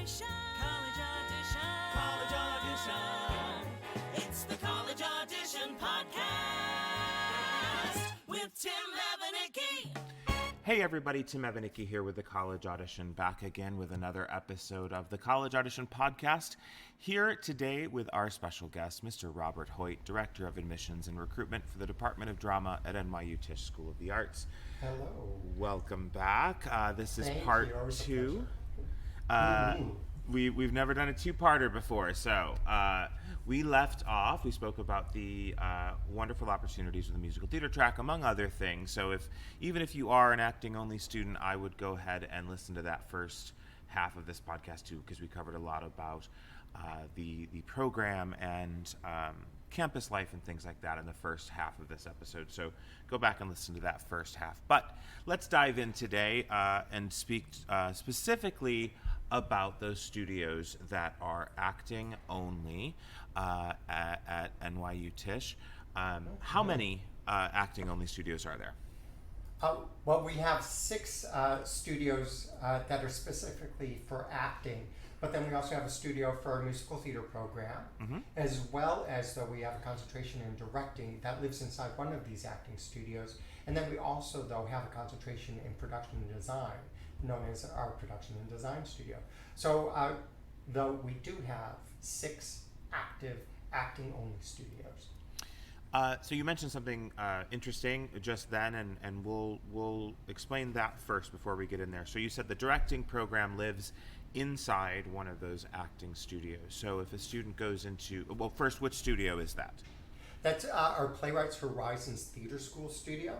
audition. College audition. College audition. It's the College Audition Podcast with Tim Evanicki. Hey everybody, Tim Evanicki here with the College Audition, back again with another episode of the College Audition Podcast. Here today with our special guest, Mr. Robert Hoyt, Director of Admissions and Recruitment for the Department of Drama at NYU Tisch School of the Arts. Hello. Welcome back. This is Thank part you. Always a two. pleasure. We've never done a two-parter before, so we left off. We spoke about the wonderful opportunities with the musical theater track, among other things. So even if you are an acting-only student, I would go ahead and listen to that first half of this podcast too, because we covered a lot about the program and campus life and things like that in the first half of this episode. So go back and listen to that first half. But let's dive in today and speak specifically about those studios that are acting only at NYU Tisch. How many acting only studios are there? Well, we have 6 studios that are specifically for acting, but then we also have a studio for our musical theater program, as well as though we have a concentration in directing that lives inside one of these acting studios. And then we also, though, have a concentration in production and design, known as our production and design studio. So, though we do have 6 active acting-only studios. So you mentioned something interesting just then, and we'll explain that first before we get in there. So you said the directing program lives inside one of those acting studios. So if a student goes into, well, first, which studio is that? That's our Playwrights Horizons Theater School studio.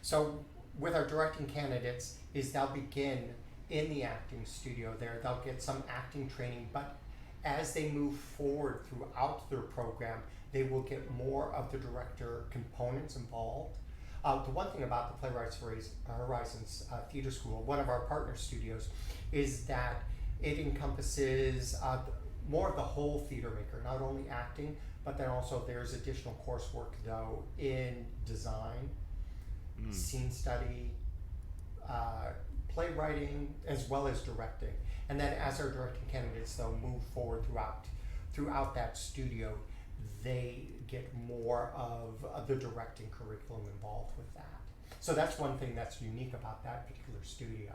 So with our directing candidates is they'll begin in the acting studio there. They'll get some acting training, but as they move forward throughout their program, they will get more of the director components involved. The one thing about the Playwrights Horizons Theater School, one of our partner studios, is that it encompasses more of the whole theater maker, not only acting, but then also there's additional coursework though in design, scene study, playwriting, as well as directing. And then as our directing candidates though move forward throughout that studio, they get more of the directing curriculum involved with that. So that's one thing that's unique about that particular studio.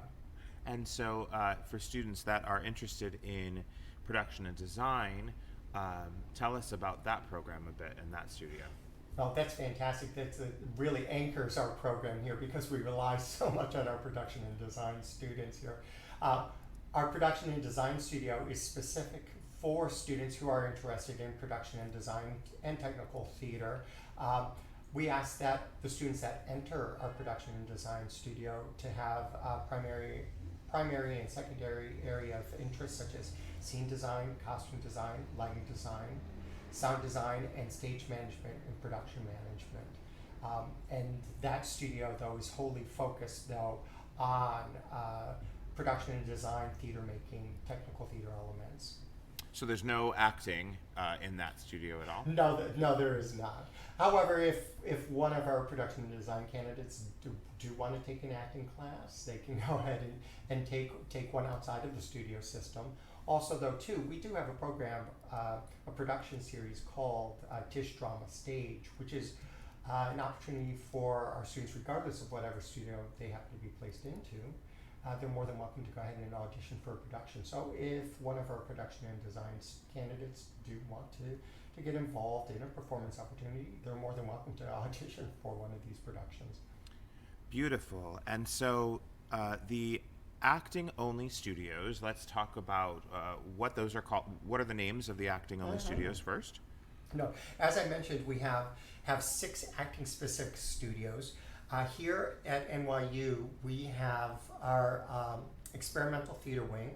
And so for students that are interested in production and design, tell us about that program a bit and that studio. Oh, that's fantastic. That really anchors our program here because we rely so much on our production and design students here. Our production and design studio is specific for students who are interested in production and design and technical theater. We ask that the students that enter our production and design studio to have primary and secondary area of interest such as scene design, costume design, lighting design, sound design, and stage management and production management. And that studio though is wholly focused though on production and design, theater making, technical theater elements. So there's no acting in that studio at all? No, there is not. However, if one of our production and design candidates do want to take an acting class, they can go ahead and take one outside of the studio system. Also, though, too, we do have a program, a production series called Tisch Drama Stage, which is an opportunity for our students, regardless of whatever studio they happen to be placed into. They're more than welcome to go ahead and audition for a production. So if one of our production and design candidates do want to get involved in a performance opportunity, they're more than welcome to audition for one of these productions. Beautiful. And so the acting-only studios, let's talk about what those are called. What are the names of the acting-only studios first? No, as I mentioned, we have 6 acting-specific studios. Here at NYU, we have our experimental theater wing,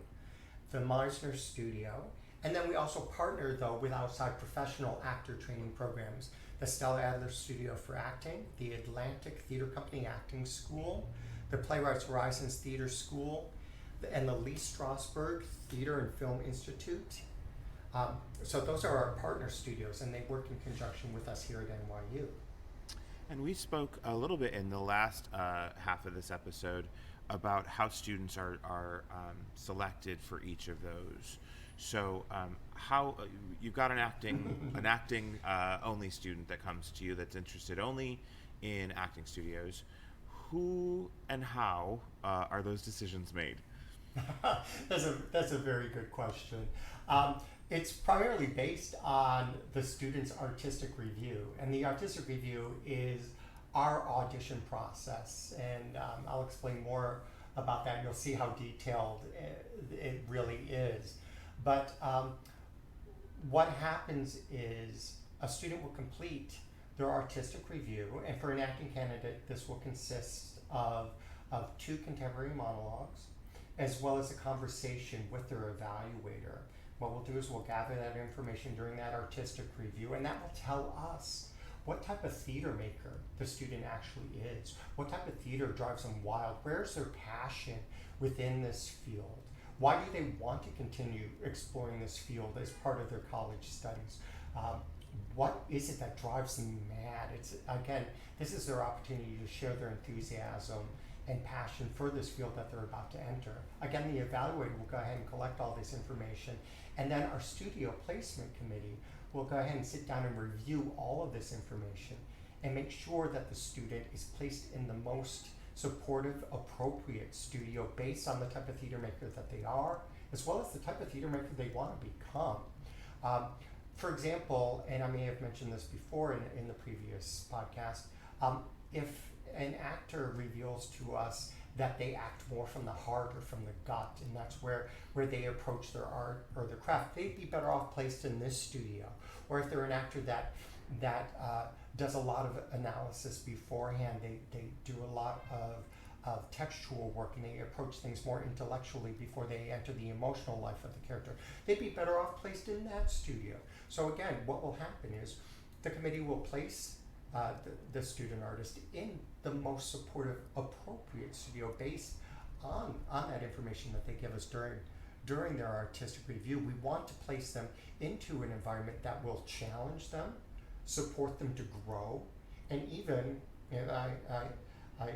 the Meisner Studio, and then we also partner, though, with outside professional actor training programs, the Stella Adler Studio for Acting, the Atlantic Theater Company Acting School, the Playwrights Horizons Theater School, and the Lee Strasberg Theater and Film Institute. So those are our partner studios, and they work in conjunction with us here at NYU. And we spoke a little bit in the last half of this episode about how students are selected for each of those. So, how you've got an acting only student that comes to you that's interested only in acting studios. Who and how are those decisions made? That's a very good question. It's primarily based on the student's artistic review, and the artistic review is our audition process, and I'll explain more about that. You'll see how detailed it really is. But what happens is a student will complete their artistic review, and for an acting candidate, this will consist of 2 contemporary monologues, as well as a conversation with their evaluator. What we'll do is we'll gather that information during that artistic review, and that will tell us what type of theater maker the student actually is, what type of theater drives them wild, where's their passion within this field, why do they want to continue exploring this field as part of their college studies, what is it that drives them mad. It's, again, this is their opportunity to share their enthusiasm and passion for this field that they're about to enter. Again, the evaluator will go ahead and collect all this information, and then our studio placement committee will go ahead and sit down and review all of this information and make sure that the student is placed in the most supportive, appropriate studio based on the type of theater maker that they are, as well as the type of theater maker they want to become. For example, and I may have mentioned this before in the previous podcast, if an actor reveals to us that they act more from the heart or from the gut, and that's where they approach their art or their craft, they'd be better off placed in this studio. Or if they're an actor that does a lot of analysis beforehand, they do a lot of textual work, and they approach things more intellectually before they enter the emotional life of the character, they'd be better off placed in that studio. So again, what will happen is the committee will place the student artist in the most supportive, appropriate studio based on that information that they give us during their artistic review. We want to place them into an environment that will challenge them, support them to grow, and even, and I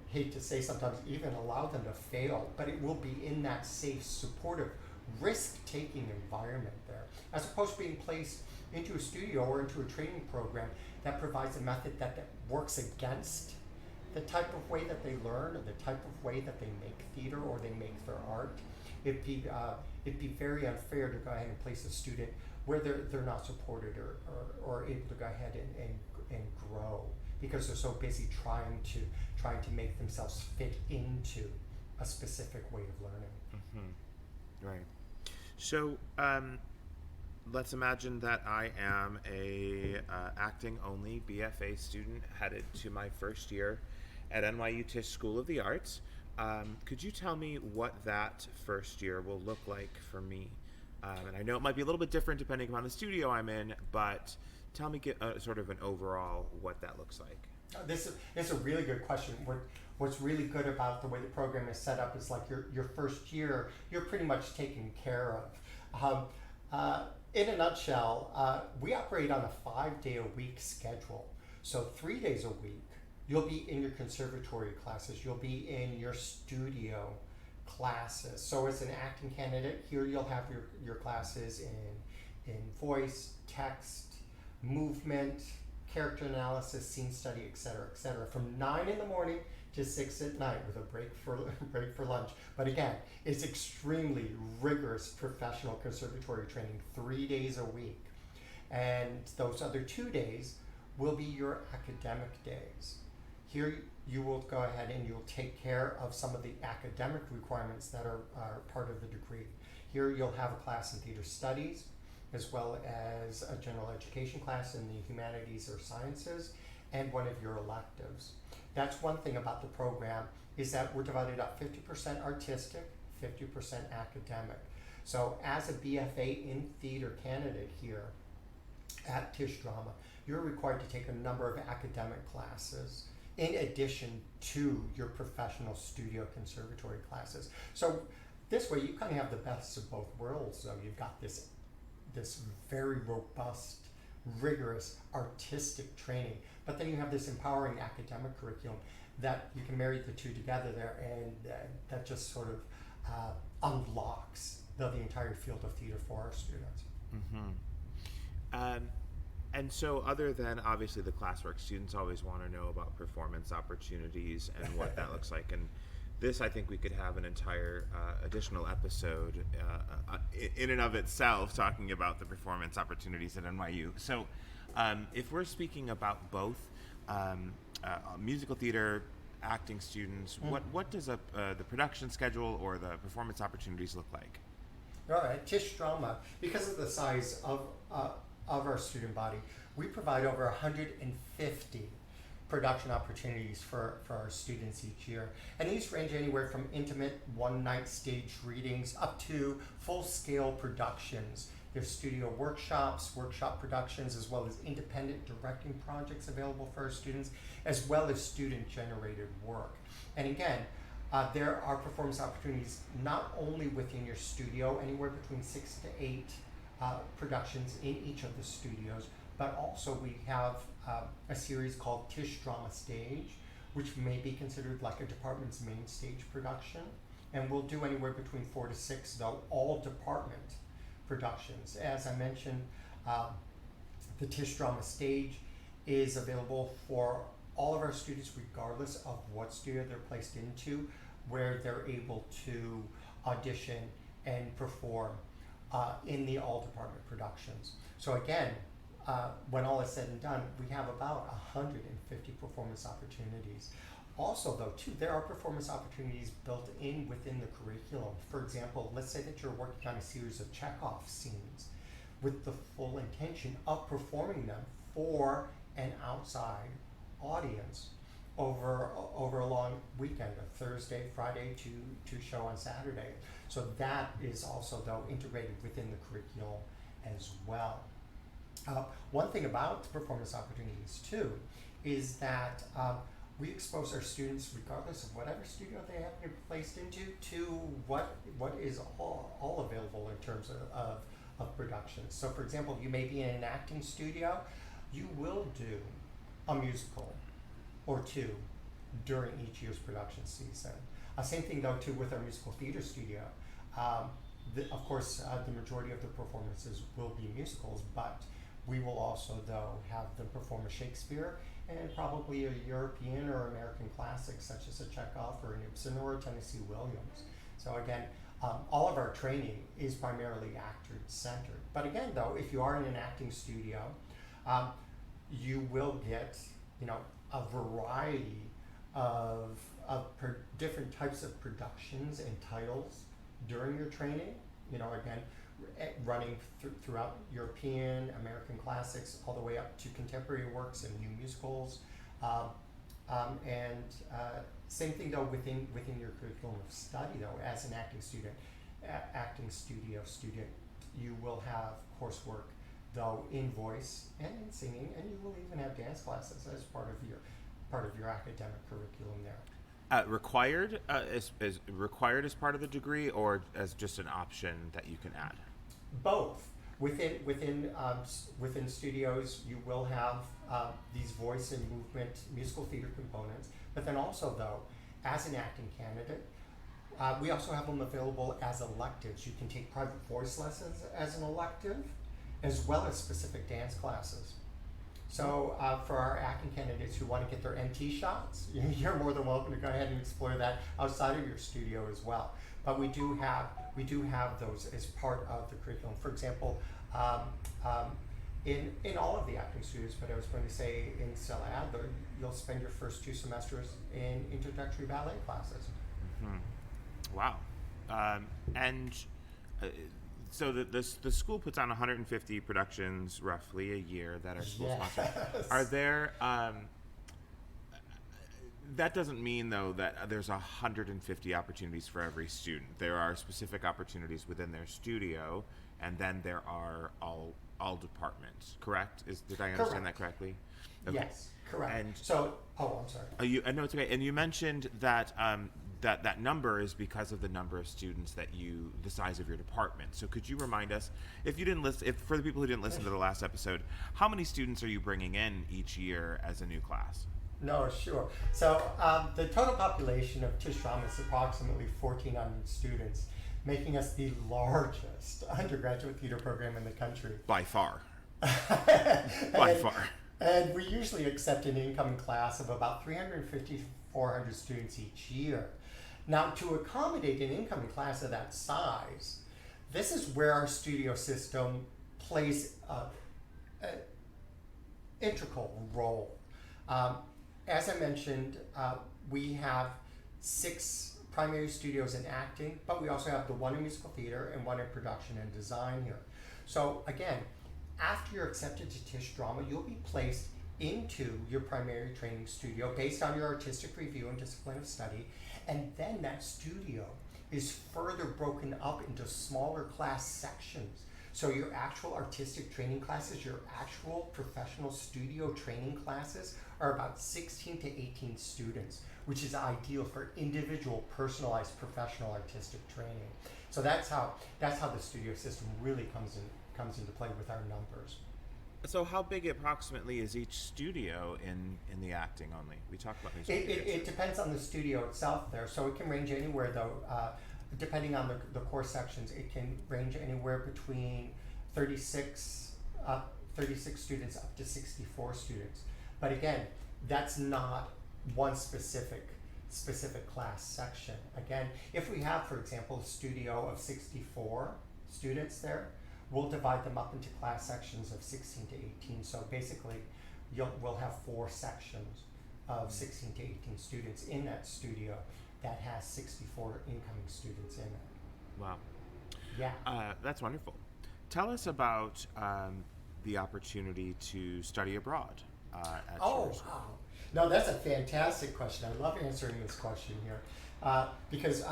hate to say sometimes, even allow them to fail, but it will be in that safe, supportive, risk-taking environment there, as opposed to being placed into a studio or into a training program that provides a method that works against the type of way that they learn or the type of way that they make theater or they make their art. It'd be very unfair to go ahead and place a student where they're not supported or able to go ahead and grow because they're so busy trying to make themselves fit into a specific way of learning. Mm-hmm. Right. So let's imagine that I am a acting only BFA student headed to my first year at NYU Tisch School of the Arts. Could you tell me what that first year will look like for me? And I know it might be a little bit different depending upon the studio I'm in, but tell me sort of an overall what that looks like. This is a really good question. What's really good about the way the program is set up is like your first year, you're pretty much taken care of. In a nutshell, we operate on a 5-day-a-week schedule. So 3 days a week, you'll be in your conservatory classes, you'll be in your studio classes. So as an acting candidate, here you'll have your classes in voice, text, movement, character analysis, scene study, etc., from 9 in the morning to 6 at night with a break for lunch. But again, it's extremely rigorous professional conservatory training, 3 days a week. And those other 2 days will be your academic days. Here you will go ahead and you'll take care of some of the academic requirements that are part of the degree. Here you'll have a class in theater studies, as well as a general education class in the humanities or sciences, and one of your electives. That's one thing about the program, is that we're divided up 50% artistic, 50% academic. So as a BFA in theater candidate here at Tisch Drama, you're required to take a number of academic classes in addition to your professional studio conservatory classes. So this way you kind of have the best of both worlds. So you've got this very robust, rigorous artistic training, but then you have this empowering academic curriculum that you can marry the two together there, and that just sort of unlocks the entire field of theater for our students. And so other than obviously the classwork, students always want to know about performance opportunities and what that looks like. And this, I think we could have an entire additional episode in and of itself talking about the performance opportunities at NYU. So if we're speaking about both musical theater, acting students, what does the production schedule or the performance opportunities look like? All right, Tisch Drama, because of the size of our student body, we provide over 150 production opportunities for our students each year. And these range anywhere from intimate one-night stage readings up to full-scale productions. There's studio workshops, workshop productions, as well as independent directing projects available for our students, as well as student-generated work. And again, there are performance opportunities not only within your studio, anywhere between 6 to 8 productions in each of the studios, but also we have a series called Tisch Drama Stage, which may be considered like a department's main stage production. And we'll do anywhere between 4 to 6, though, all department productions. As I mentioned, the Tisch Drama Stage is available for all of our students, regardless of what studio they're placed into, where they're able to audition and perform in the all department productions. So again, when all is said and done, we have about 150 performance opportunities. Also, though, too, there are performance opportunities built in within the curriculum. For example, let's say that you're working on a series of Chekhov scenes with the full intention of performing them for an outside audience over a long weekend, a Thursday, Friday to show on Saturday. So that is also, though, integrated within the curriculum as well. One thing about the performance opportunities, too, is that we expose our students, regardless of whatever studio they happen to be placed into, to what is all available in terms of productions. So, for example, you may be in an acting studio, you will do a musical or two during each year's production season. Same thing, though, too, with our musical theater studio. Of course, the majority of the performances will be musicals, but we will also, though, have them perform a Shakespeare and probably a European or American classic, such as a Chekhov or an Ibsen or a Tennessee Williams. So again, all of our training is primarily actor-centered. But again, though, if you are in an acting studio, you will get, a variety of different types of productions and titles during your training. Again, running throughout European, American classics, all the way up to contemporary works and new musicals. And same thing, though, within your curriculum of study, though, as an acting studio student, you will have coursework, though, in voice and in singing, and you will even have dance classes as part of your academic curriculum there. Required is required as part of the degree, or as just an option that you can add? Both. Within studios, you will have these voice and movement musical theater components, but then also, though, as an acting candidate, we also have them available as electives. You can take private voice lessons as an elective, as well as specific dance classes. So for our acting candidates who want to get their MT shots, you're more than welcome to go ahead and explore that outside of your studio as well. But we do have those as part of the curriculum. For example, in all of the acting studios, but I was going to say in Stella Adler, you'll spend your first 2 semesters in introductory ballet classes. Mm-hmm. Wow. So the school puts on 150 productions roughly a year that are school sponsored. Are there? That doesn't mean, though, that there's 150 opportunities for every student. There are specific opportunities within their studio, and then there are all departments. Correct? Did I understand that correctly? Okay. Yes, correct. And so, I'm sorry. No, it's okay. And you mentioned that that number is because of the number of students the size of your department. So could you remind us, if for the people who didn't listen to the last episode, how many students are you bringing in each year as a new class? No, sure. So the total population of Tisch Drama is approximately 1,400 students, making us the largest undergraduate theater program in the country. By far. By and, far. And we usually accept an incoming class of about 350 to 400 students each year. Now, to accommodate an incoming class of that size, this is where our studio system plays an integral role. As I mentioned, we have 6 primary studios in acting, but we also have the one in musical theater and one in production and design here. So again, after you're accepted to Tisch Drama, you'll be placed into your primary training studio based on your artistic review and discipline of study, and then that studio is further broken up into smaller class sections. So your actual artistic training classes, your actual professional studio training classes are about 16 to 18 students, which is ideal for individual, personalized, professional artistic training. So that's how the studio system really comes into play with our numbers. So how big approximately is each studio in the acting only? We talked about music theater. It depends on the studio itself there. So it can range anywhere though, depending on the core sections, it can range anywhere between 36 students up to 64 students. But again, that's not one specific class section. Again, if we have, for example, a studio of 64 students there, we'll divide them up into class sections of 16 to 18. So basically, we'll have 4 sections of 16 to 18 students in that studio that has 64 incoming students in it. Wow. Yeah. That's wonderful. Tell us about the opportunity to study abroad at your school. Wow. No, that's a fantastic question. I love answering this question here. Because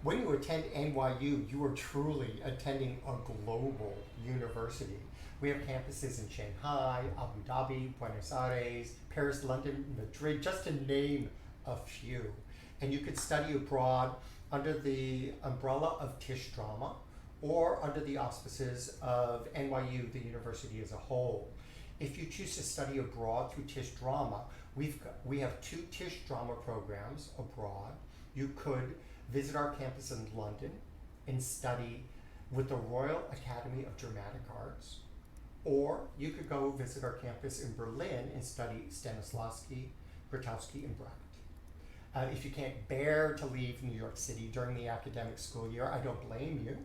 when you attend NYU, you are truly attending a global university. We have campuses in Shanghai, Abu Dhabi, Buenos Aires, Paris, London, Madrid, just to name a few. And you could study abroad under the umbrella of Tisch Drama or under the auspices of NYU, the university as a whole. If you choose to study abroad through Tisch Drama, we have 2 Tisch Drama programs abroad. You could visit our campus in London and study with the Royal Academy of Dramatic Arts, or you could go visit our campus in Berlin and study Stanislavski, Grotowski, and Brecht. If you can't bear to leave New York City during the academic school year, I don't blame you.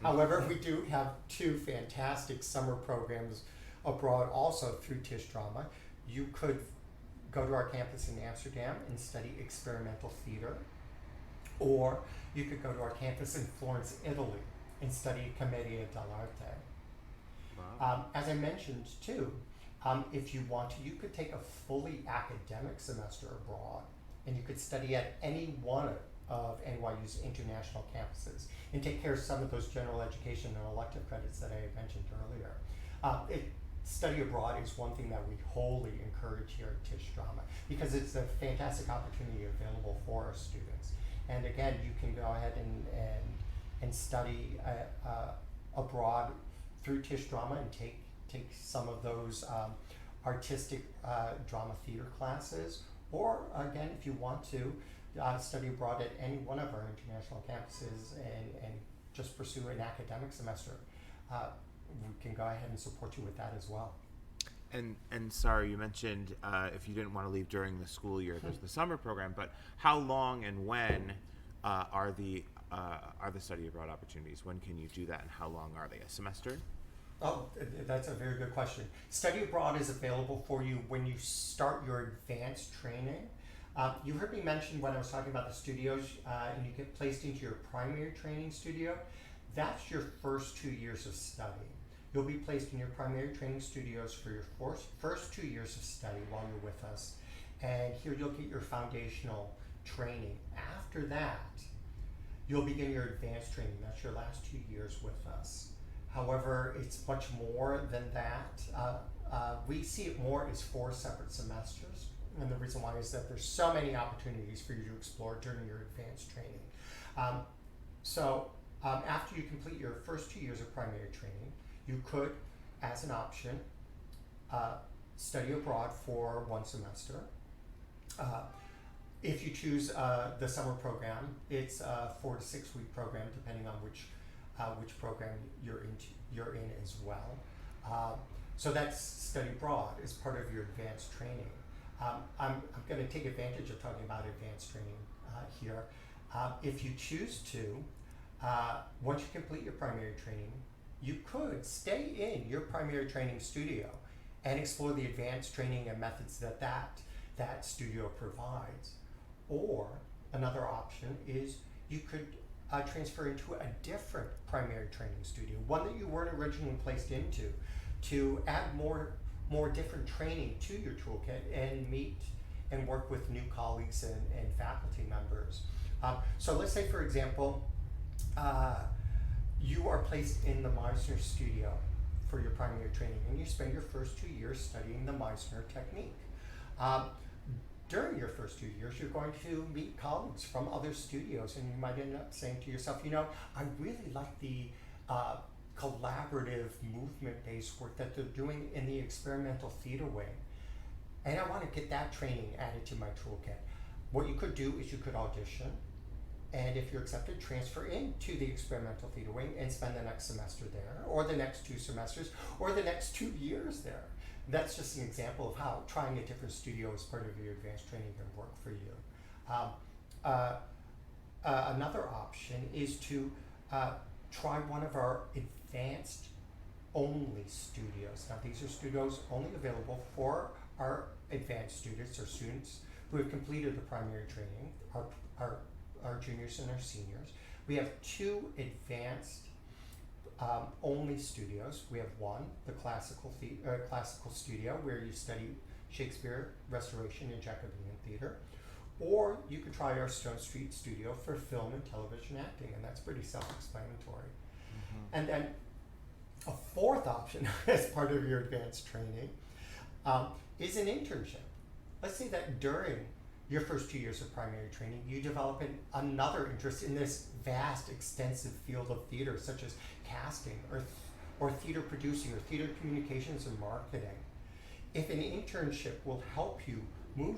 However, we do have 2 fantastic summer programs abroad also through Tisch Drama. You could go to our campus in Amsterdam and study experimental theater, or you could go to our campus in Florence, Italy and study Commedia dell'arte. Wow. As I mentioned too, if you want to, you could take a fully academic semester abroad and you could study at any one of NYU's international campuses and take care of some of those general education and elective credits that I had mentioned earlier. Study abroad is one thing that we wholly encourage here at Tisch Drama because it's a fantastic opportunity available for our students. And again, you can go ahead and study abroad through Tisch Drama and take some of those artistic drama theater classes, or again, if you want to, study abroad at any one of our international campuses and just pursue an academic semester. We can go ahead and support you with that as well. And sorry, you mentioned if you didn't want to leave during the school year, there's the summer program. But how long and when are the study abroad opportunities? When can you do that, and how long are they? A semester? Oh, that's a very good question. Study abroad is available for you when you start your advanced training. You heard me mention when I was talking about the studios, and you get placed into your primary training studio. That's your first 2 years of study. You'll be placed in your primary training studios for your first 2 years of study while you're with us. And here you'll get your foundational training. After that, you'll begin your advanced training. That's your last 2 years with us. However, it's much more than that. We see it more as 4 separate semesters. And the reason why is that there's so many opportunities for you to explore during your advanced training. After you complete your first 2 years of primary training, you could, as an option, study abroad for 1 semester, If you choose the summer program, it's a 4 to 6 week program, depending on which program you're in as well. So that's study abroad as part of your advanced training. I'm going to take advantage of talking about advanced training here. If you choose to, once you complete your primary training, you could stay in your primary training studio and explore the advanced training and methods that studio provides. Or another option is you could transfer into a different primary training studio, one that you weren't originally placed into, to add more different training to your toolkit and meet and work with new colleagues and faculty members. So let's say, for example, you are placed in the Meisner studio for your primary training, and you spend your first 2 years studying the Meisner technique. During your first 2 years, you're going to meet colleagues from other studios, and you might end up saying to yourself, I really like the collaborative movement-based work that they're doing in the experimental theater wing, and I want to get that training added to my toolkit. What you could do is you could audition, and if you're accepted, transfer into the experimental theater wing and spend the next semester there, or the next 2 semesters, or the next 2 years there. That's just an example of how trying a different studio as part of your advanced training can work for you. Another option is to try one of our advanced only studios. Now, these are studios only available for our advanced students or students who have completed the primary training, our juniors and our seniors. We have 2 advanced only studios. We have one, the classical studio, where you study Shakespeare, Restoration, and Jacobean theater. Or you could try our Stone Street studio for film and television acting, and that's pretty self-explanatory. Mm-hmm. And then a 4th option as part of your advanced training is an internship. Let's say that during your first 2 years of primary training, you develop another interest in this vast, extensive field of theater, such as casting or theater producing or theater communications and marketing. If an internship will help you move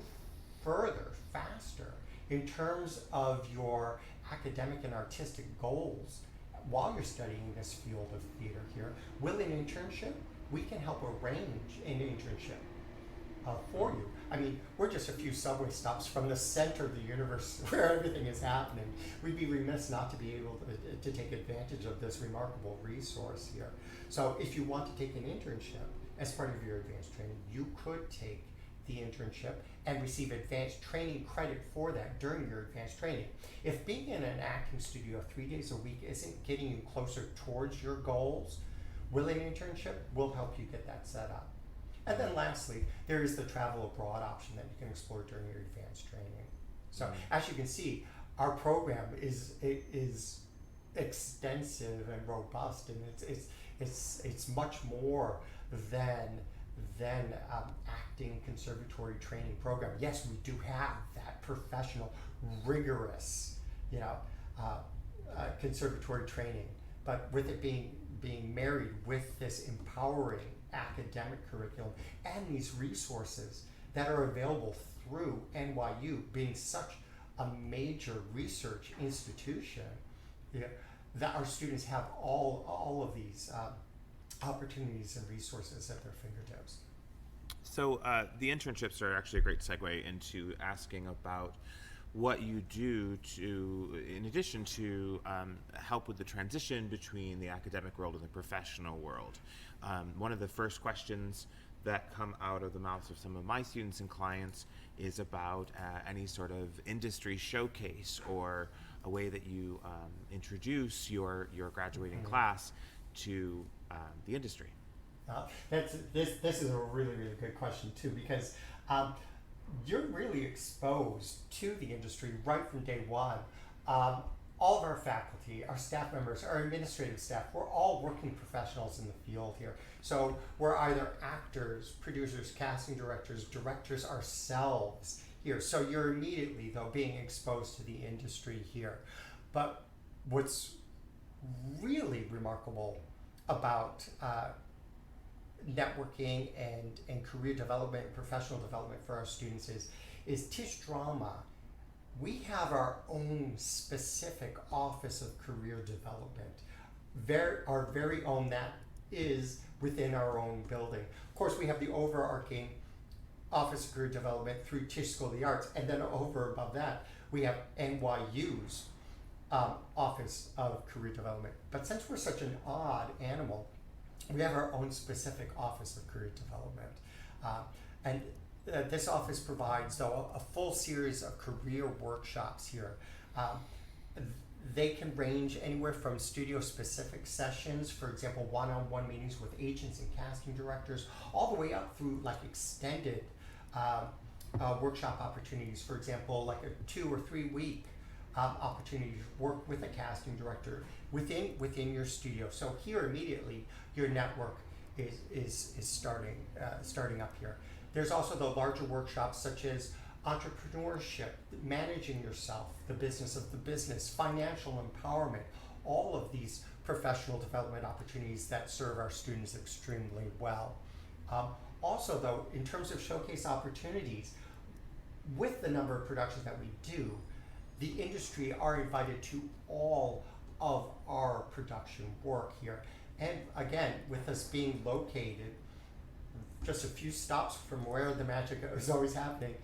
further, faster, in terms of your academic and artistic goals while you're studying this field of theater here, with an internship, we can help arrange an internship for you. I mean, we're just a few subway stops from the center of the universe where everything is happening. We'd be remiss not to be able to take advantage of this remarkable resource here. So if you want to take an internship as part of your advanced training, you could take the internship and receive advanced training credit for that during your advanced training. If being in an acting studio 3 days a week isn't getting you closer towards your goals, will an internship will help you get that set up. And then lastly, there is the travel abroad option that you can explore during your advanced training. So as you can see, our program is extensive and robust, and it's much more than acting conservatory training program. Yes, we do have that professional, rigorous, conservatory training, but with it being married with this empowering academic curriculum and these resources that are available through NYU being such a major research institution, that our students have all of these opportunities and resources at their fingertips. So the internships are actually a great segue into asking about what you do in addition to help with the transition between the academic world and the professional world. One of the first questions that come out of the mouths of some of my students and clients is about any sort of industry showcase or a way that you introduce your graduating class to the industry. This is a really, really good question too, because you're really exposed to the industry right from day one. All of our faculty, our staff members, our administrative staff, we're all working professionals in the field here. So we're either actors, producers, casting directors ourselves here. So you're immediately, though, being exposed to the industry here. But what's really remarkable about networking and career development, professional development for our students is Tisch Drama. We have our own specific Office of Career Development, our very own that is within our own building. Of course, we have the overarching Office of Career Development through Tisch School of the Arts, and then over above that, we have NYU's Office of Career Development. But since we're such an odd animal, we have our own specific Office of Career Development. And this office provides, though, a full series of career workshops here. They can range anywhere from studio-specific sessions, for example, one-on-one meetings with agents and casting directors, all the way up through like extended workshop opportunities. For example, like a 2 or 3 week opportunity to work with a casting director within your studio. So here immediately, your network is starting up here. There's also the larger workshops such as entrepreneurship, managing yourself, the business of the business, financial empowerment, all of these professional development opportunities that serve our students extremely well. Also though, in terms of showcase opportunities, with the number of productions that we do, the industry are invited to all of our production work here. And again, with us being located just a few stops from where the magic is always happening,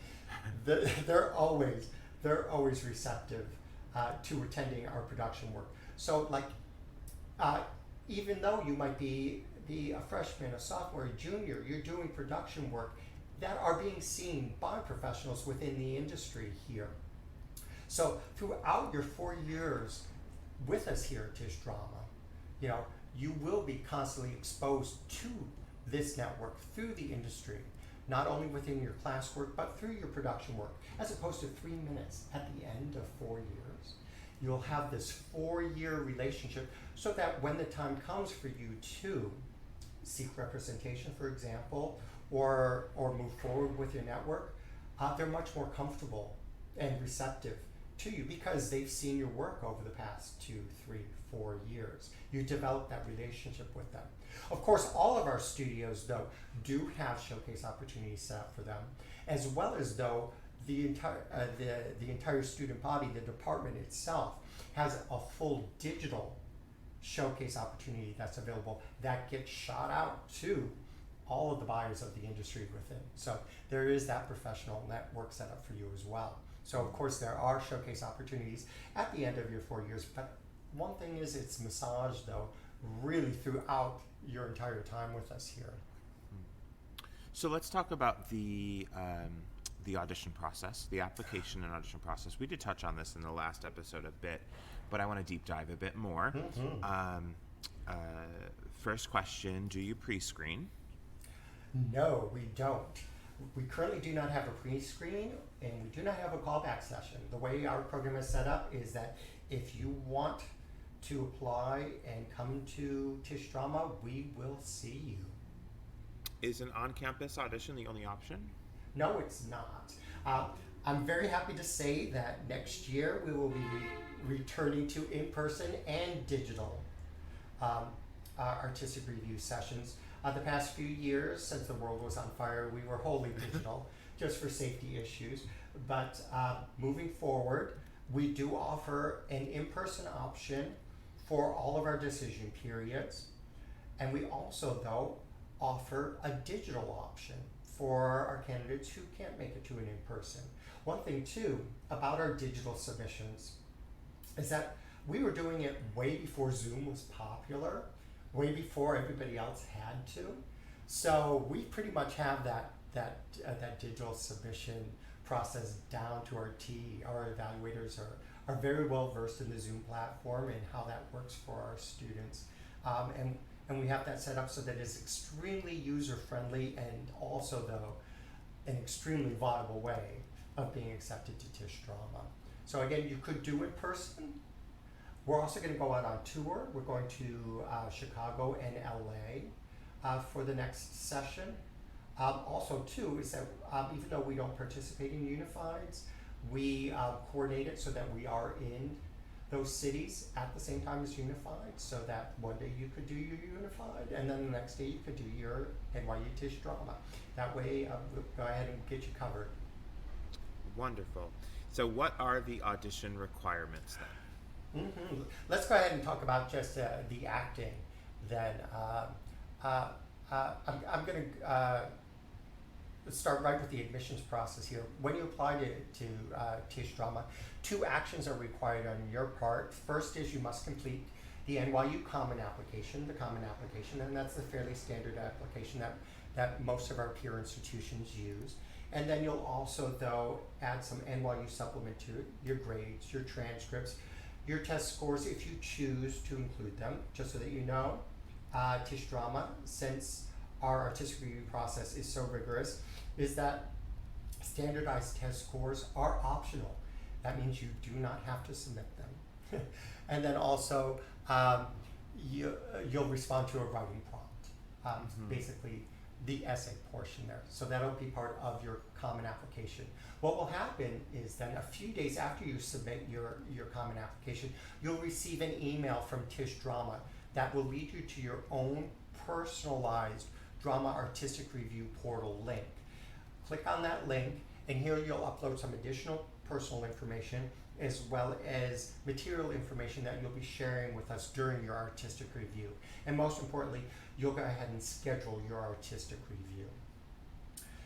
they're always receptive to attending our production work. So like, even though you might be a freshman, a sophomore, a junior, you're doing production work that are being seen by professionals within the industry here. So throughout your 4 years with us here at Tisch Drama, you will be constantly exposed to this network through the industry, not only within your classwork, but through your production work, as opposed to 3 minutes at the end of 4 years. You'll have this 4-year relationship so that when the time comes for you to seek representation, for example, or move forward with your network, they're much more comfortable and receptive to you because they've seen your work over the past 2, 3, 4 years. You develop that relationship with them. Of course, all of our studios, though, do have showcase opportunities set up for them, as well as though the entire student body, the department itself, has a full digital showcase opportunity that's available that gets shot out to all of the buyers of the industry within. So there is that professional network set up for you as well. So of course there are showcase opportunities at the end of your 4 years, but one thing is it's massaged though really throughout your entire time with us here. So let's talk about the audition process, the application and audition process. We did touch on this in the last episode a bit, but I want to deep dive a bit more. First question, do you pre-screen? No, we don't. We currently do not have a pre-screen and we do not have a callback session. The way our program is set up is that if you want to apply and come to Tisch Drama, we will see you. Is an on-campus audition the only option? No, it's not. I'm very happy to say that next year we will be returning to in-person and digital artistic review sessions. The past few years, since the world was on fire, we were wholly digital, just for safety issues. But moving forward, we do offer an in-person option for all of our decision periods. And we also, though, offer a digital option for our candidates who can't make it to an in-person. One thing, too, about our digital submissions is that we were doing it way before Zoom was popular, way before everybody else had to. So we pretty much have that digital submission process down to our T. Our evaluators are very well versed in the Zoom platform and how that works for our students. And we have that set up so that it's extremely user-friendly and also, though, an extremely viable way of being accepted to Tisch Drama. So again, you could do it in person. We're also going to go out on tour. We're going to Chicago and LA for the next session. Also, too, is that even though we don't participate in Unifieds, we coordinate it so that we are in those cities at the same time as Unified, so that one day you could do your Unified, and then the next day you could do your NYU Tisch Drama. That way, we'll go ahead and get you covered. Wonderful. So what are the audition requirements then? Let's go ahead and talk about just the acting then. I'm going to start right with the admissions process here. When you apply to Tisch Drama, 2 actions are required on your part. First is you must complete the NYU Common Application, and that's a fairly standard application that most of our peer institutions use. And then you'll also, though, add some NYU supplement to it, your grades, your transcripts, your test scores if you choose to include them, just so that you know. Tisch Drama, since our artistic review process is so rigorous, is that standardized test scores are optional. That means you do not have to submit them. And then also, you'll respond to a writing prompt, basically the essay portion there. So that'll be part of your common application. What will happen is then a few days after you submit your common application, you'll receive an email from Tisch Drama that will lead you to your own personalized drama artistic review portal link. Click on that link, and here you'll upload some additional personal information as well as material information that you'll be sharing with us during your artistic review. And most importantly, you'll go ahead and schedule your artistic review.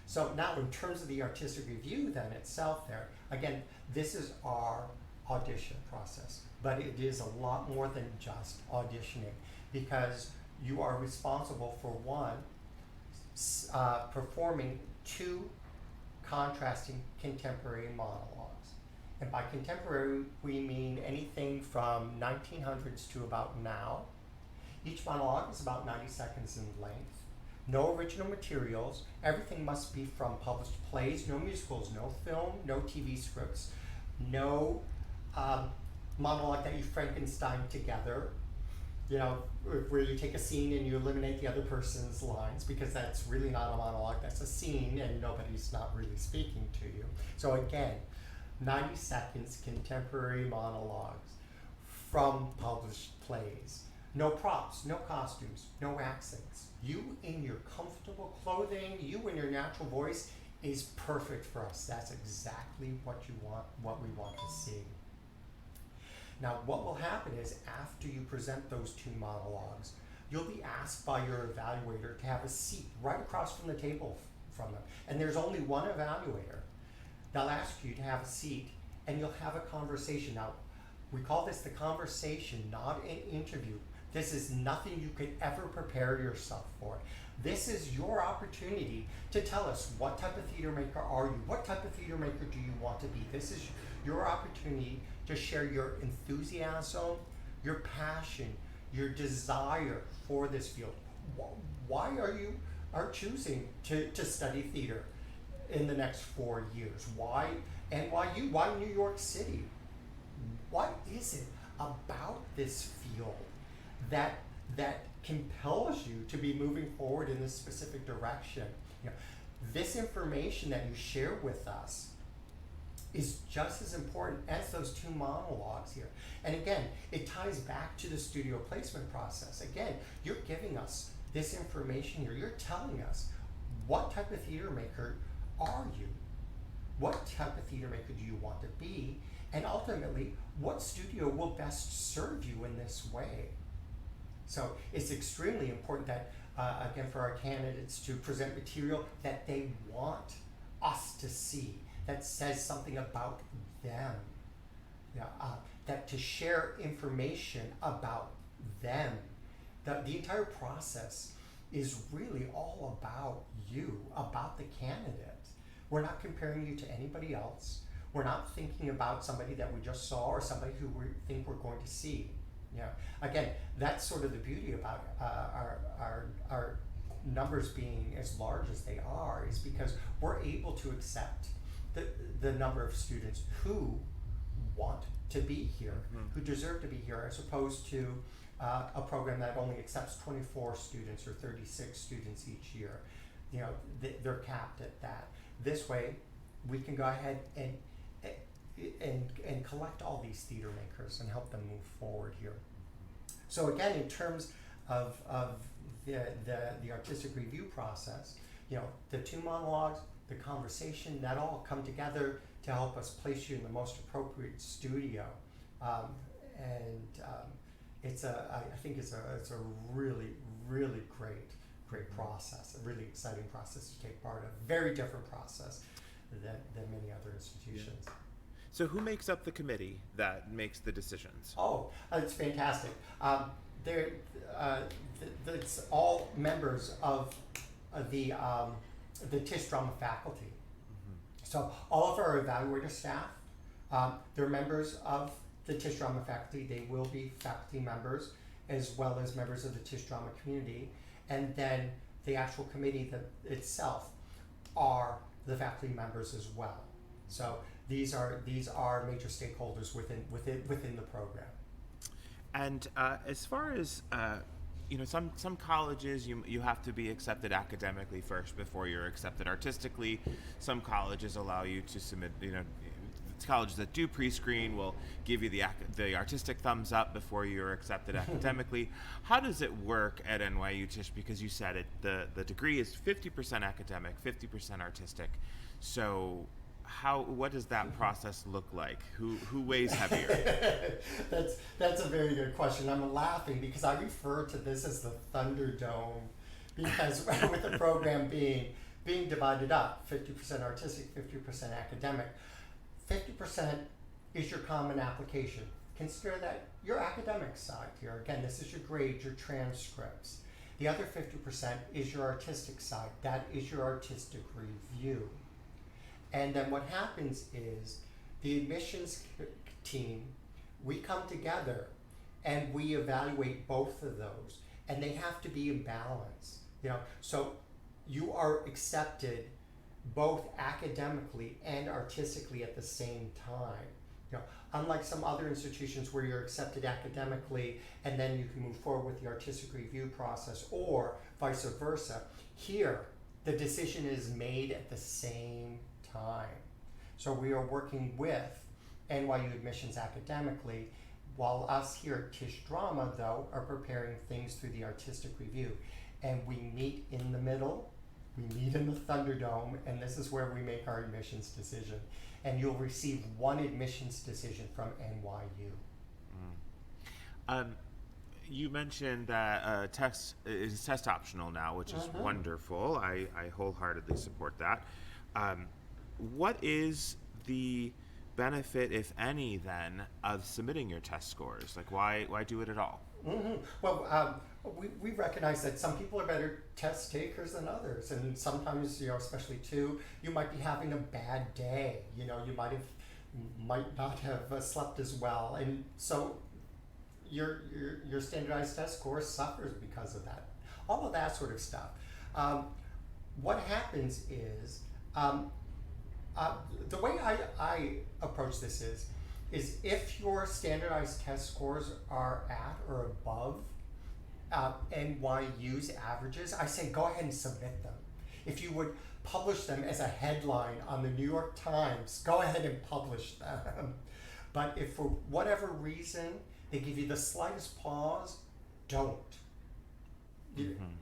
So now in terms of the artistic review then itself there, again, this is our audition process, but it is a lot more than just auditioning, because you are responsible for one, performing 2 contrasting contemporary monologues. And by contemporary, we mean anything from 1900s to about now. Each monologue is about 90 seconds in length. No original materials. Everything must be from published plays, no musicals, no film, no TV scripts, no monologue that you Frankenstein together, you know, where you take a scene and you eliminate the other person's lines, because that's really not a monologue, that's a scene and nobody's not really speaking to you. So again, 90 seconds contemporary monologues from published plays. No props, no costumes, no accents. You in your comfortable clothing, you in your natural voice is perfect for us. That's exactly what you want, what we want to see. Now, what will happen is after you present those 2 monologues, you'll be asked by your evaluator to have a seat right across from the table from them. And there's only one evaluator. They'll ask you to have a seat, and you'll have a conversation. Now, we call this the conversation, not an interview. This is nothing you could ever prepare yourself for. This is your opportunity to tell us, what type of theater maker are you? What type of theater maker do you want to be? This is your opportunity to share your enthusiasm, your passion, your desire for this field. Why are choosing to study theater in the next 4 years? Why NYU? Why New York City? What is it about this field that compels you to be moving forward in this specific direction? You know, this information that you share with us is just as important as those 2 monologues here. And again, it ties back to the studio placement process. Again, you're giving us this information here. You're telling us, what type of theater maker are you? What type of theater maker do you want to be? And ultimately, what studio will best serve you in this way? So it's extremely important that, again, for our candidates to present material that they want us to see, that says something about them, that to share information about them. The entire process is really all about you, about the candidate. We're not comparing you to anybody else. We're not thinking about somebody that we just saw or somebody who we think we're going to see. Again, that's sort of the beauty about our numbers being as large as they are, is because we're able to accept the number of students who want to be here, who deserve to be here, as opposed to a program that only accepts 24 students or 36 students each year. You know, they're capped at that. This way, we can go ahead and collect all these theater makers and help them move forward here. So again, in terms of the artistic review process, you know, the 2 monologues, the conversation, that all come together to help us place you in the most appropriate studio. I think it's a really, really great process, a really exciting process to take part of. Very different process than many other institutions. Yeah. So who makes up the committee that makes the decisions? Oh, it's fantastic. It's all members of the Tisch drama faculty. So all of our evaluator staff, they're members of the Tisch drama faculty. They will be faculty members as well as members of the Tisch drama community. And then the actual committee itself are the faculty members as well. So these are major stakeholders within the program. And as far as some colleges you have to be accepted academically first before you're accepted artistically. Some colleges allow you to submit. Colleges that do pre-screen will give you the artistic thumbs up before you're accepted academically. How does it work at NYU Tisch? Because you said it, the degree is 50% academic, 50% artistic. So what does that process look like? Who weighs heavier? That's a very good question. I'm laughing because I refer to this as the Thunderdome, because with the program being divided up, 50% artistic, 50% academic, 50% is your common application. Consider that your academic side here. Again, this is your grades, your transcripts. The other 50% is your artistic side. That is your artistic review. And then what happens is the admissions team, we come together and we evaluate both of those, and they have to be in balance. So you are accepted both academically and artistically at the same time. Unlike some other institutions where you're accepted academically and then you can move forward with the artistic review process, or vice versa, here the decision is made at the same time. So we are working with NYU admissions academically, while us here at Tisch Drama, though, are preparing things through the artistic review. And we meet in the middle. We meet in the Thunderdome, and this is where we make our admissions decision. And you'll receive one admissions decision from NYU. You mentioned that test is test optional now, which is wonderful. I wholeheartedly support that. What is the benefit, if any, then, of submitting your test scores? Like, why do it at all? Well, we recognize that some people are better test takers than others, and sometimes, especially too, you might be having a bad day. You might not have slept as well, and so your standardized test score suffers because of that. All of that sort of stuff. What happens is the way I approach this is if your standardized test scores are at or above NYU's averages, I say go ahead and submit them. If you would publish them as a headline on the New York Times, go ahead and publish them. But if for whatever reason they give you the slightest pause, don't.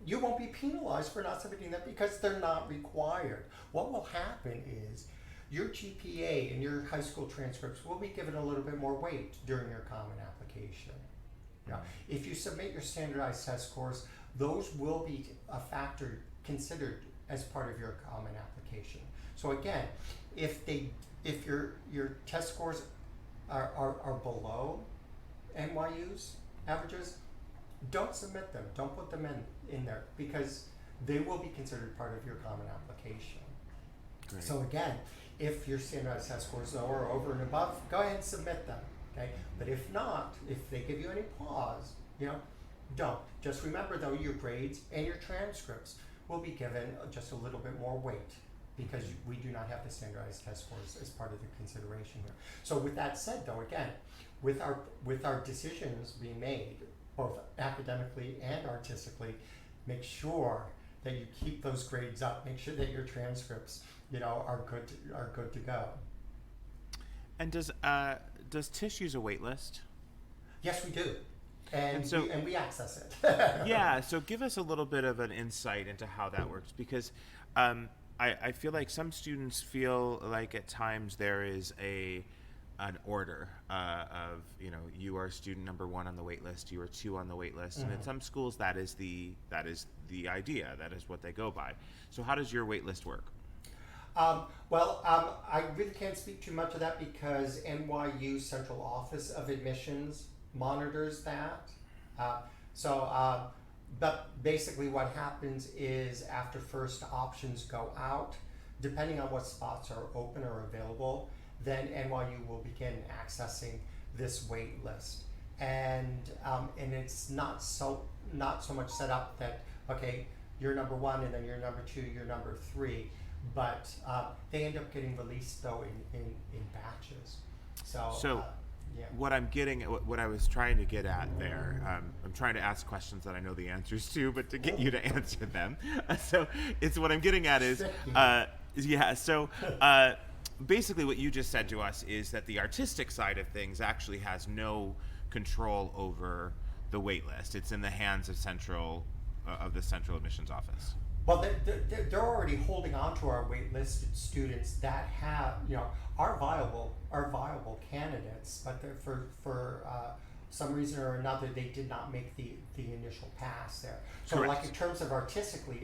You won't be penalized for not submitting them because they're not required. What will happen is your GPA and your high school transcripts will be given a little bit more weight during your common application. If you submit your standardized test scores, those will be a factor considered as part of your common application. So again, if your test scores are below NYU's averages, don't submit them. Don't put them in there, because they will be considered part of your common application. Great. So again, if your standardized test scores are over and above, go ahead and submit them. Okay? But if not, if they give you any pause, don't. Just remember though, your grades and your transcripts will be given just a little bit more weight, because we do not have the standardized test scores as part of the consideration here. So with that said though, again, with our decisions being made, both academically and artistically, make sure that you keep those grades up. Make sure that your transcripts, are good to go. And does Tisch use a wait list? Yes, we do, and we access it. Yeah. So give us a little bit of an insight into how that works, because I feel like some students feel like at times there is an order of, you are student number 1 on the wait list, you are 2 on the wait list, and in some schools that is the idea, that is what they go by. So how does your wait list work? I really can't speak too much of that because NYU Central Office of Admissions monitors that. But basically what happens is after first options go out, depending on what spots are open or available, then NYU will begin accessing this wait list. And it's not so much set up that, okay, you're number 1 and then you're number 2, you're number 3, but they end up getting released though in batches. So yeah. What I was trying to get at there, I'm trying to ask questions that I know the answers to, but to get you to answer them. So it's what I'm getting at is, basically what you just said to us is that the artistic side of things actually has no control over the wait list. It's in the hands of the central admissions office. Well, they're already holding on to our wait-listed students that have, are viable candidates, but for some reason or another, they did not make the initial pass there. So, Correct. like in terms of artistically,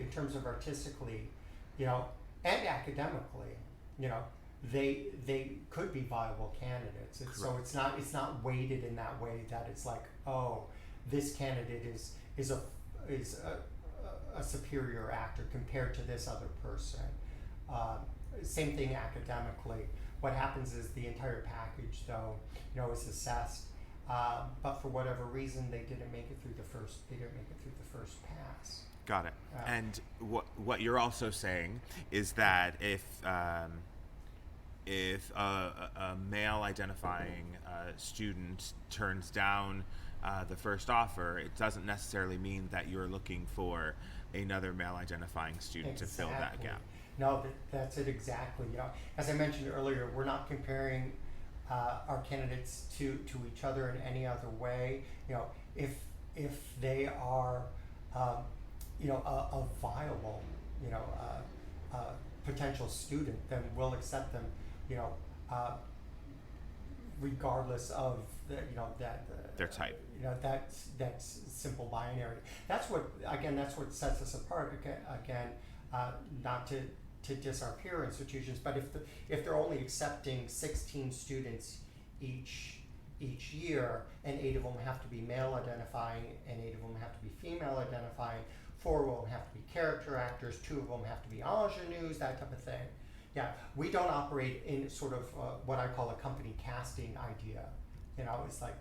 and academically, they could be viable candidates. So it's not weighted in that way that it's like, oh, this candidate is a superior actor compared to this other person. Same thing academically. What happens is the entire package, though, is assessed, but for whatever reason, they didn't make it through the first pass. Got it. And what you're also saying is that if a male identifying student turns down the first offer, it doesn't necessarily mean that you're looking for another male identifying student to fill that gap. No, that's it exactly. As I mentioned earlier, we're not comparing our candidates to each other in any other way. If they are a viable potential student, then we'll accept them regardless of their type. That's simple binary. That's what sets us apart. Again, not to diss our peer institutions, but if they're only accepting 16 students each year, and 8 of them have to be male identifying, and 8 of them have to be female identifying, 4 of them have to be character actors, 2 of them have to be ingenues, that type of thing. Yeah, we don't operate in sort of what I call a company casting idea. It's like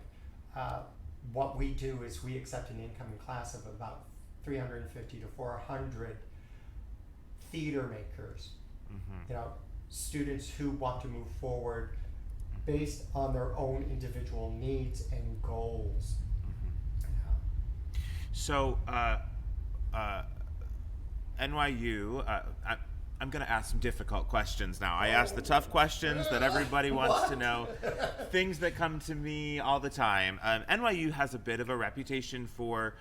what we do is we accept an incoming class of about 350 to 400 theater makers, students who want to move forward based on their own individual needs and goals. So NYU, I'm going to ask some difficult questions now. I ask the tough questions that everybody wants to know, things that come to me all the time. NYU has a bit of a reputation for,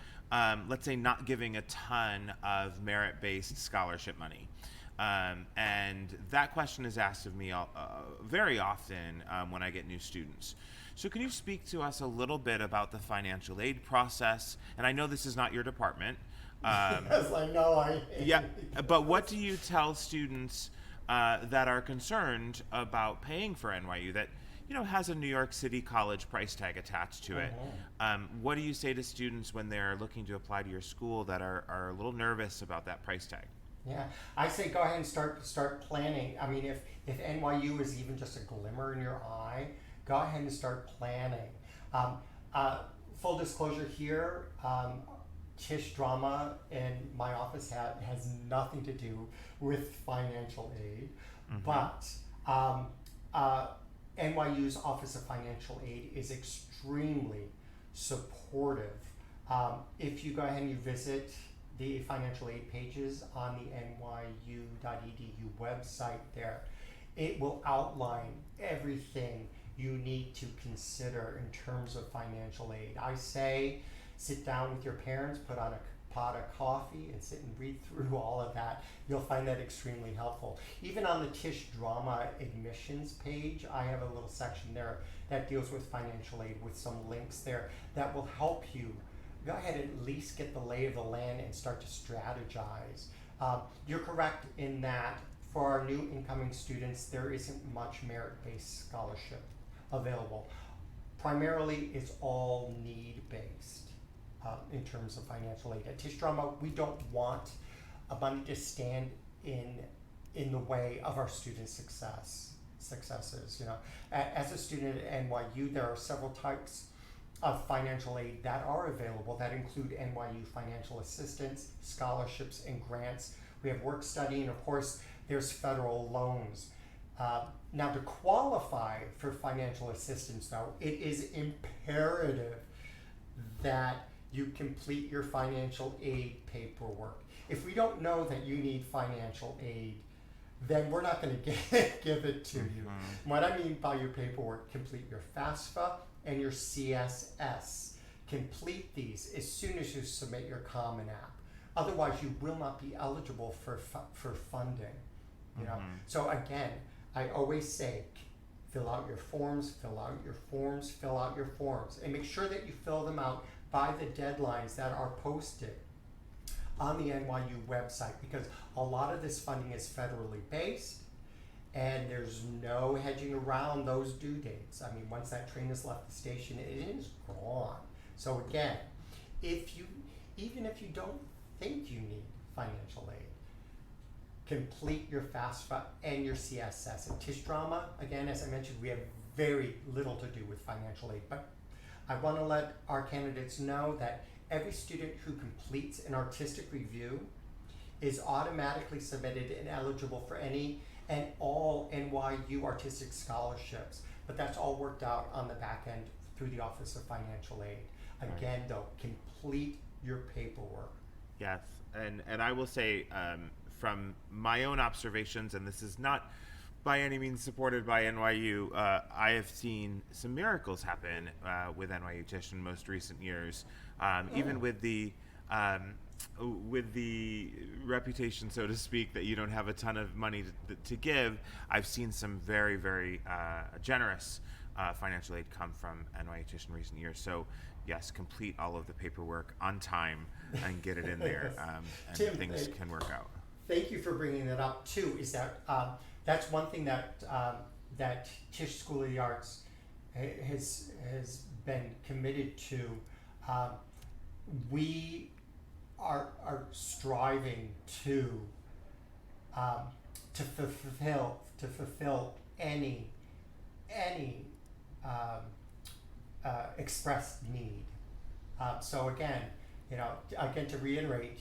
let's say, not giving a ton of merit-based scholarship money. And that question is asked of me very often when I get new students. So can you speak to us a little bit about the financial aid process? And I know this is not your department. Yes, I know. Yeah, but what do you tell students that are concerned about paying for NYU that has a New York City college price tag attached to it? What do you say to students when they're looking to apply to your school that are a little nervous about that price tag? Yeah, I say go ahead and start planning. I mean, if NYU is even just a glimmer in your eye, go ahead and start planning. Full disclosure here. Tisch drama in my office has nothing to do with financial aid, but NYU's Office of Financial Aid is extremely supportive. If you go ahead and you visit the financial aid pages on the nyu.edu website there, it will outline everything you need to consider in terms of financial aid. I say sit down with your parents, put on a pot of coffee and sit and read through all of that. You'll find that extremely helpful. Even on the Tisch Drama admissions page, I have a little section there that deals with financial aid with some links there that will help you go ahead and at least get the lay of the land and start to strategize. You're correct in that for our new incoming students, there isn't much merit-based scholarship available. Primarily, it's all need-based in terms of financial aid. At Tisch Drama, we don't want money to stand in the way of our students' successes. You know, as a student at NYU, there are several types of financial aid that are available that include NYU financial assistance, scholarships, and grants. We have work study, and of course, there's federal loans. Now, to qualify for financial assistance, though, it is imperative that you complete your financial aid paperwork. If we don't know that you need financial aid, then we're not going to give it to you. What I mean by your paperwork, complete your FAFSA and your CSS. Complete these as soon as you submit your Common App. Otherwise, you will not be eligible for funding. You know. So again, I always say, fill out your forms, fill out your forms, fill out your forms, and make sure that you fill them out by the deadlines that are posted on the NYU website, because a lot of this funding is federally based, and there's no hedging around those due dates. I mean, once that train has left the station, it is gone. So again, even if you don't think you need financial aid, complete your FAFSA and your CSS. At Tisch Drama, again, as I mentioned, we have very little to do with financial aid, but I want to let our candidates know that every student who completes an artistic review is automatically submitted and eligible for any and all NYU artistic scholarships, but that's all worked out on the back end through the Office of Financial Aid. Again, though, complete your paperwork. Yes, and I will say, from my own observations, and this is not by any means supported by NYU, I have seen some miracles happen with NYU Tisch in most recent years. Even with the reputation, so to speak, that you don't have a ton of money to give, I've seen some very, very generous financial aid come from NYU Tisch in recent years. So yes, complete all of the paperwork on time and get it in there, and Tim, things can work out. Thank you for bringing that up too. Is that that's one thing that that Tisch School of the Arts has been committed to. We are striving to fulfill any expressed need. So again, to reiterate,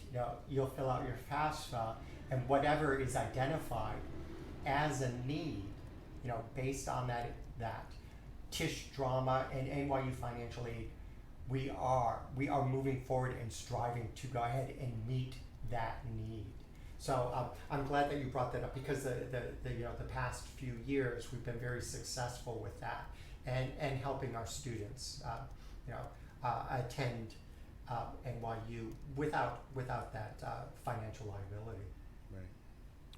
you'll fill out your FAFSA, and whatever is identified as a need, based on that Tisch Drama and NYU Financial Aid, we are moving forward and striving to go ahead and meet that need. So I'm glad that you brought that up, because the past few years we've been very successful with that and helping our students attend NYU without that financial liability.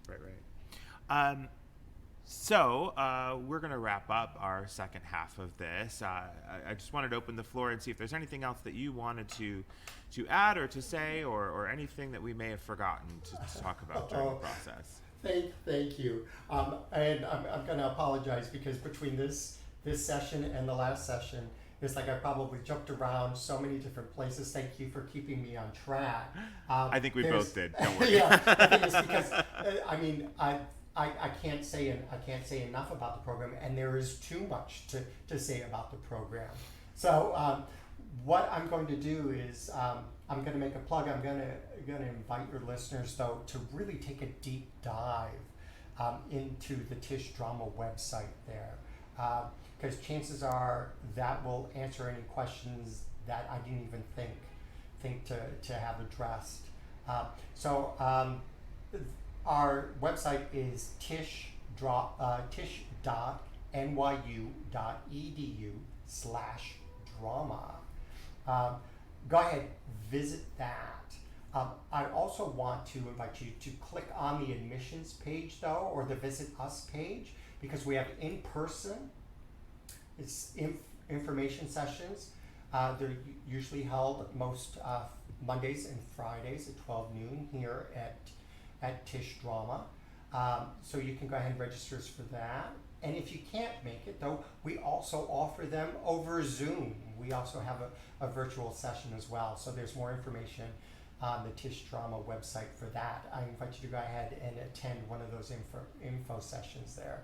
Right. So we're going to wrap up our second half of this. I just wanted to open the floor and see if there's anything else that you wanted to add or to say, or anything that we may have forgotten to talk about during the process. Thank you. And I'm going to apologize, because between this session and the last session, it's like I probably jumped around so many different places. Thank you for keeping me on track. I think we both did. Don't worry. Yeah, I think it's because I can't say enough about the program, and there is too much to say about the program. So what I'm going to do is I'm going to make a plug. I'm going to invite your listeners, though, to really take a deep dive into the Tisch Drama website there. Because chances are that will answer any questions that I didn't even think to have addressed. So our website is tisch.nyu.edu/drama. Go ahead, visit that. I also want to invite you to click on the admissions page though, or the Visit Us page, because we have in-person information sessions. They're usually held most Mondays and Fridays at 12 noon here at Tisch Drama. So you can go ahead and register for that. And if you can't make it though, we also offer them over Zoom. We also have a virtual session as well. So there's more information on the Tisch Drama website for that. I invite you to go ahead and attend one of those info sessions there.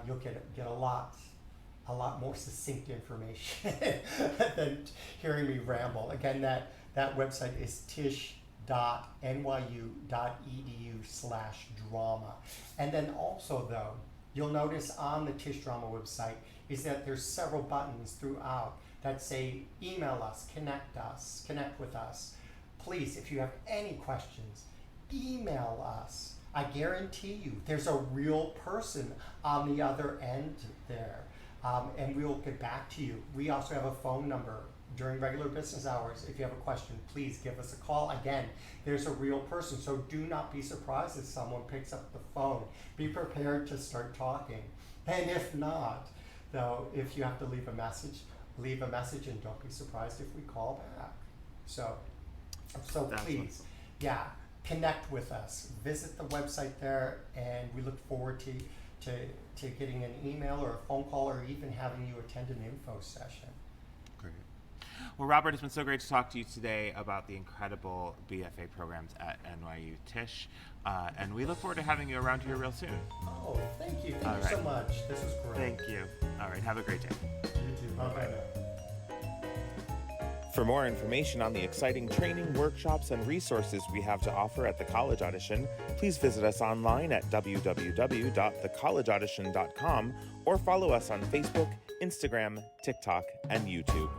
You'll get a lot more succinct information than hearing me ramble. Again, that website is tisch.nyu.edu/drama. And then also though, you'll notice on the Tisch Drama website is that there's several buttons throughout that say email us, connect with us. Please, if you have any questions, email us. I guarantee you there's a real person on the other end there. And we'll get back to you. We also have a phone number during regular business hours. If you have a question, please give us a call. Again, there's a real person, so do not be surprised if someone picks up the phone. Be prepared to start talking. And if not, though, if you have to leave a message, and don't be surprised if we call back. So please, connect with us. Visit the website there, and we look forward to getting an email or a phone call, or even having you attend an info session. Great. Well, Robert, it's been so great to talk to you today about the incredible BFA programs at NYU Tisch, and we look forward to having you around here real soon. Oh, thank you. Thank you so much. This was great. Thank you. All right, have a great day. You too. Bye-bye now. For more information on the exciting training, workshops, and resources we have to offer at the College Audition, please visit us online at www.thecollegeaudition.com or follow us on Facebook, Instagram, TikTok, and YouTube.